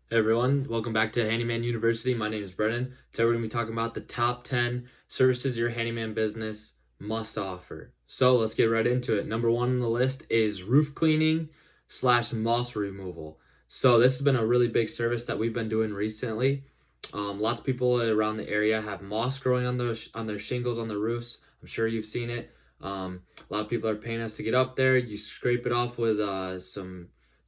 Hey everyone, welcome back to Handyman University. My name is Brennan. Today we're going to be talking about the top 10 services your handyman business must offer. So let's get right into it. Number one on the list is roof cleaning slash moss removal. So this has been a really big service that we've been doing recently. Lots of people around the area have moss growing on their shingles on the roofs. I'm sure you've seen it. A lot of people are paying us to get up there. You scrape it off with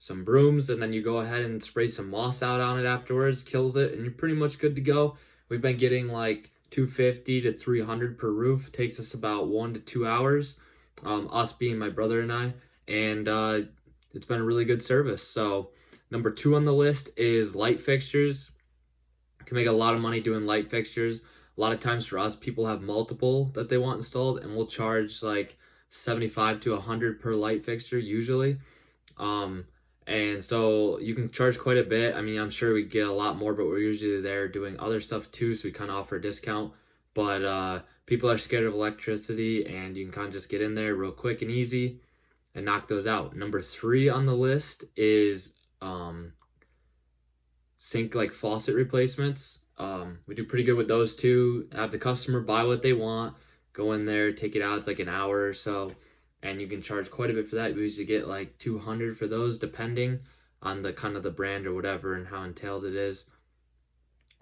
some brooms, and then you go ahead and spray some moss out on it afterwards, kills it, and you're pretty much good to go. We've been getting like 250 to 300 per roof. It takes us about 1 to 2 hours, us being my brother and I, and it's been a really good service. So number two on the list is light fixtures. You can make a lot of money doing light fixtures. A lot of times for us, people have multiple that they want installed, and we'll charge like 75 to 100 per light fixture usually. And so you can charge quite a bit. I mean, I'm sure we get a lot more, but we're usually there doing other stuff too, so we kind of offer a discount. But people are scared of electricity, and you can kind of just get in there real quick and easy and knock those out. Number three on the list is sink like faucet replacements. We do pretty good with those too. Have the customer buy what they want, go in there, take it out. It's like an hour or so, and you can charge quite a bit for that. We usually get like 200 for those, depending on the kind of the brand or whatever and how entailed it is.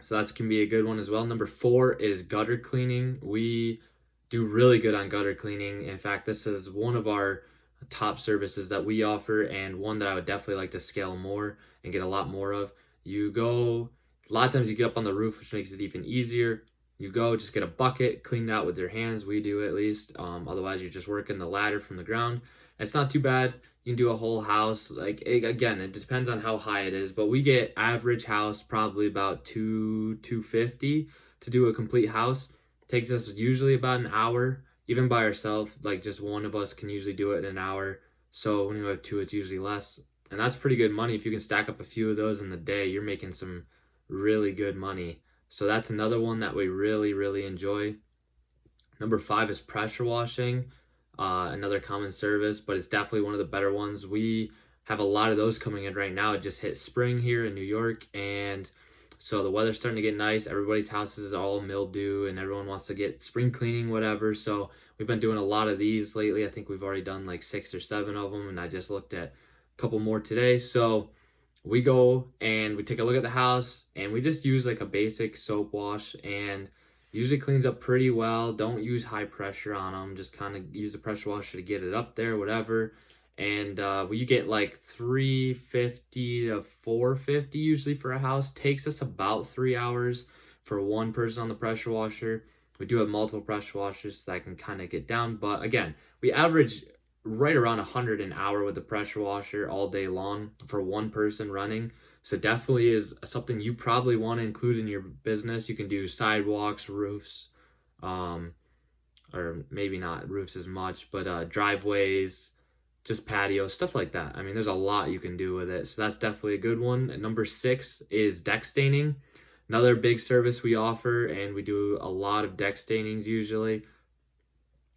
So that can be a good one as well. Number four is gutter cleaning. We do really good on gutter cleaning. In fact, this is one of our top services that we offer, and one that I would definitely like to scale more and get a lot more of. A lot of times you get up on the roof, which makes it even easier. You go, just get a bucket, clean it out with your hands. We do at least. Otherwise, you're just working the ladder from the ground. It's not too bad. You can do a whole house. Again, it depends on how high it is, but we get average house probably about 250 to do a complete house. Takes us usually about an hour, even by ourselves. Like just one of us can usually do it in an hour. So when you have two, it's usually less. And that's pretty good money. If you can stack up a few of those in the day, you're making some really good money. So that's another one that we really, really enjoy. Number five is pressure washing, another common service, but it's definitely one of the better ones. We have a lot of those coming in right now. It just hit spring here in New York, and so the weather's starting to get nice. Everybody's houses is all mildew, and everyone wants to get spring cleaning, whatever. So we've been doing a lot of these lately. I think we've already done like 6 or 7 of them, and I just looked at a couple more today. So we go and we take a look at the house, and we just use like a basic soap wash, and usually cleans up pretty well. Don't use high pressure on them. Just kind of use the pressure washer to get it up there, whatever. And you get like 350 to 450 usually for a house. Takes us about 3 hours for one person on the pressure washer. We do have multiple pressure washers, so that can kind of get down. But again, we average right around 100 an hour with the pressure washer all day long for one person running. So definitely is something you probably want to include in your business. You can do sidewalks, roofs, or maybe not roofs as much, but driveways, just patios, stuff like that. I mean, there's a lot you can do with it. So that's definitely a good one. And number 6 is deck staining. Another big service we offer, and we do a lot of deck stainings usually.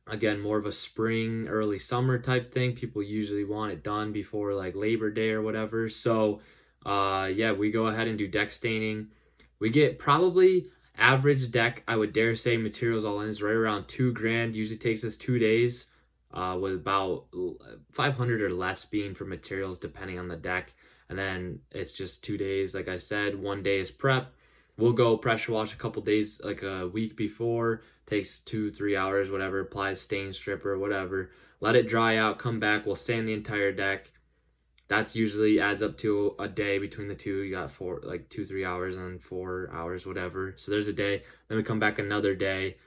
Again, more of a spring, early summer type thing. People usually want it done before like Labor Day or whatever. So yeah, we go ahead and do deck staining. We get probably average deck, I would dare say, materials all in is right around $2,000. Usually takes us 2 days, with about 500 or less being for materials depending on the deck. And then it's just 2 days. Like I said, 1 day is prep. We'll go pressure wash a couple days, like a week before. Takes 2-3 hours, whatever. Apply stain stripper, whatever. Let it dry out, come back. We'll sand the entire deck. That's usually adds up to a day between the two. You got 2-3 hours and 4 hours, whatever. So there's a day. Then we come back another day,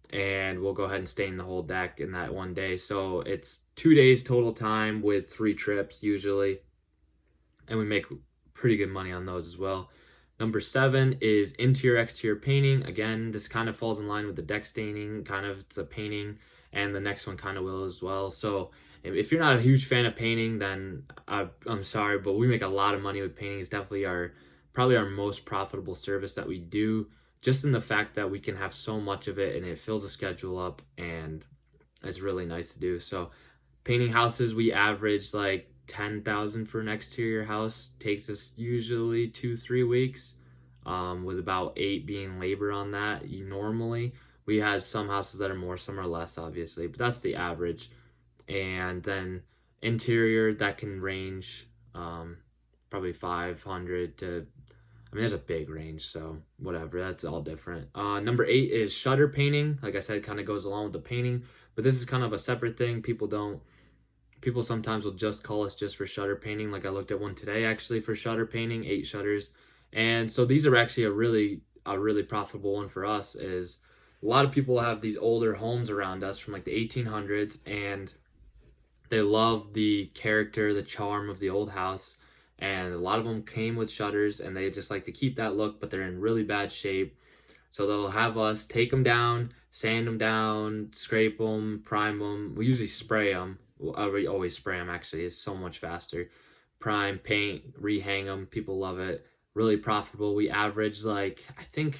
and we'll go ahead and stain the whole deck in that 1 day. So it's 2 days total time with 3 trips usually. And we make pretty good money on those as well. Number 7 is interior exterior painting. Again, this kind of falls in line with the deck staining, kind of it's a painting, and the next one kind of will as well. So if you're not a huge fan of painting, then I'm sorry, but we make a lot of money with painting. It's definitely probably our most profitable service that we do, just in the fact that we can have so much of it and it fills the schedule up, and it's really nice to do. So painting houses, we average like $10,000 for an exterior house takes us usually 2-3 weeks, with about 8 being labor on that. Normally we have some houses that are more, some are less, obviously, but that's the average. And then interior, that can range probably 500 to, I mean, there's a big range, so whatever, that's all different. Number 8 is shutter painting. Like I said, kind of goes along with the painting, but this is kind of a separate thing. People sometimes will just call us just for shutter painting. Like I looked at one today actually for shutter painting, 8 shutters. And so these are actually a really profitable one for us. Is a lot of people have these older homes around us from like the 1800s, and they love the character, the charm of the old house. And a lot of them came with shutters, and they just like to keep that look, but they're in really bad shape. So they'll have us take them down, sand them down, scrape them, prime them. We usually spray them. We always spray them, actually. It's so much faster. Prime, paint, rehang them. People love it. Really profitable. We average like, I think,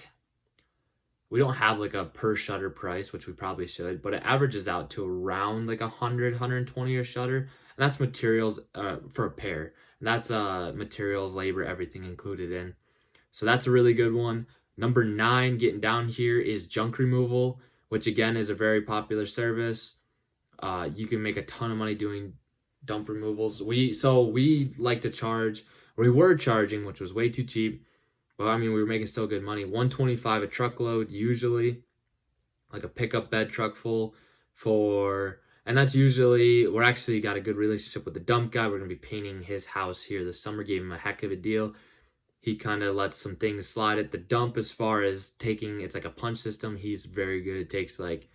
we don't have like a per shutter price, which we probably should, but it averages out to around like 100, 120 a shutter. And that's materials for a pair. And that's materials, labor, everything included in. So that's a really good one. Number 9, getting down here, is junk removal, which again is a very popular service. You can make a ton of money doing dump removals. We like to charge, we were charging, which was way too cheap, but I mean, we were making still good money. $125 a truckload, usually, like a pickup bed truck full and that's usually, we're actually got a good relationship with the dump guy. We're gonna be painting his house here this summer. Gave him a heck of a deal. He kind of lets some things slide at the dump as far as taking, it's like a punch system. He's very good. It takes like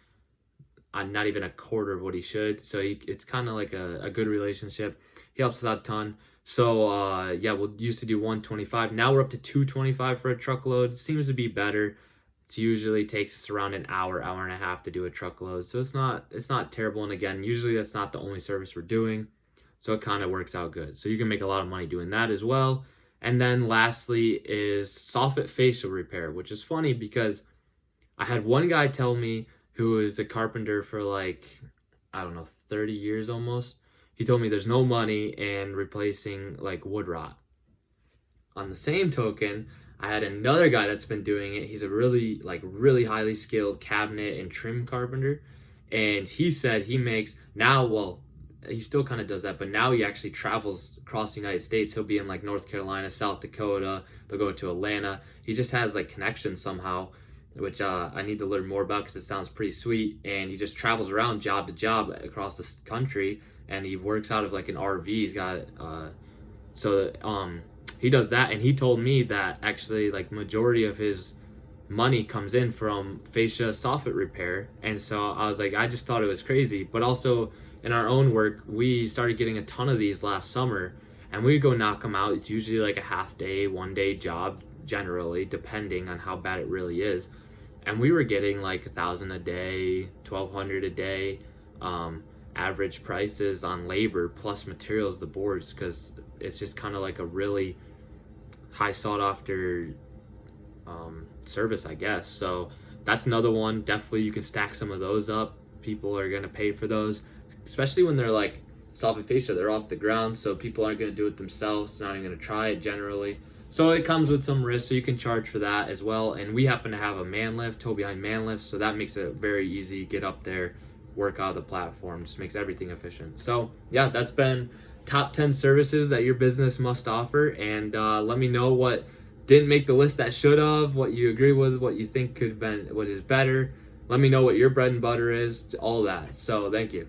not even a quarter of what he should. So it's kind of like a good relationship. He helps us out a ton. So yeah, we used to do $125. Now we're up to $225 for a truckload. Seems to be better. It usually takes us around an hour and a half to do a truckload. So it's not terrible. And again, usually that's not the only service we're doing. So it kind of works out good. So you can make a lot of money doing that as well. And then lastly is Soffit facial repair, which is funny because I had one guy tell me, who is a carpenter for like, I don't know, 30 years almost. He told me there's no money in replacing like wood rot. On the same token, I had another guy that's been doing it. He's a really highly skilled cabinet and trim carpenter. And he said he makes now, well, he still kind of does that, but now he actually travels across the United States. He'll be in like North Carolina, South Dakota. They'll go to Atlanta. He just has like connections somehow, which I need to learn more about because it sounds pretty sweet. And he just travels around job to job across the country, and he works out of like an RV. He's got he does that, and he told me that actually like majority of his money comes in from fascia soffit repair. And so I was like, I just thought it was crazy. But also in our own work, we started getting a ton of these last summer, and we go knock them out. It's usually like a half day, 1 day job, generally, depending on how bad it really is. And we were getting like $1,000 a day, $1,200 a day, average prices on labor plus materials, the boards, because it's just kind of like a really high sought after service, I guess. So that's another one. Definitely you can stack some of those up. People are going to pay for those, especially when they're like Soffit fascia, they're off the ground, so people aren't going to do it themselves. They're not even going to try it generally. So it comes with some risk, so you can charge for that as well. And we happen to have a man lift, tow behind man lift, so that makes it very easy. Get up there, work out of the platform, just makes everything efficient. So yeah, that's been top 10 services that your business must offer. And let me know what didn't make the list that should have, what you agree with, what you think could have been, what is better. Let me know what your bread and butter is, all that. So thank you.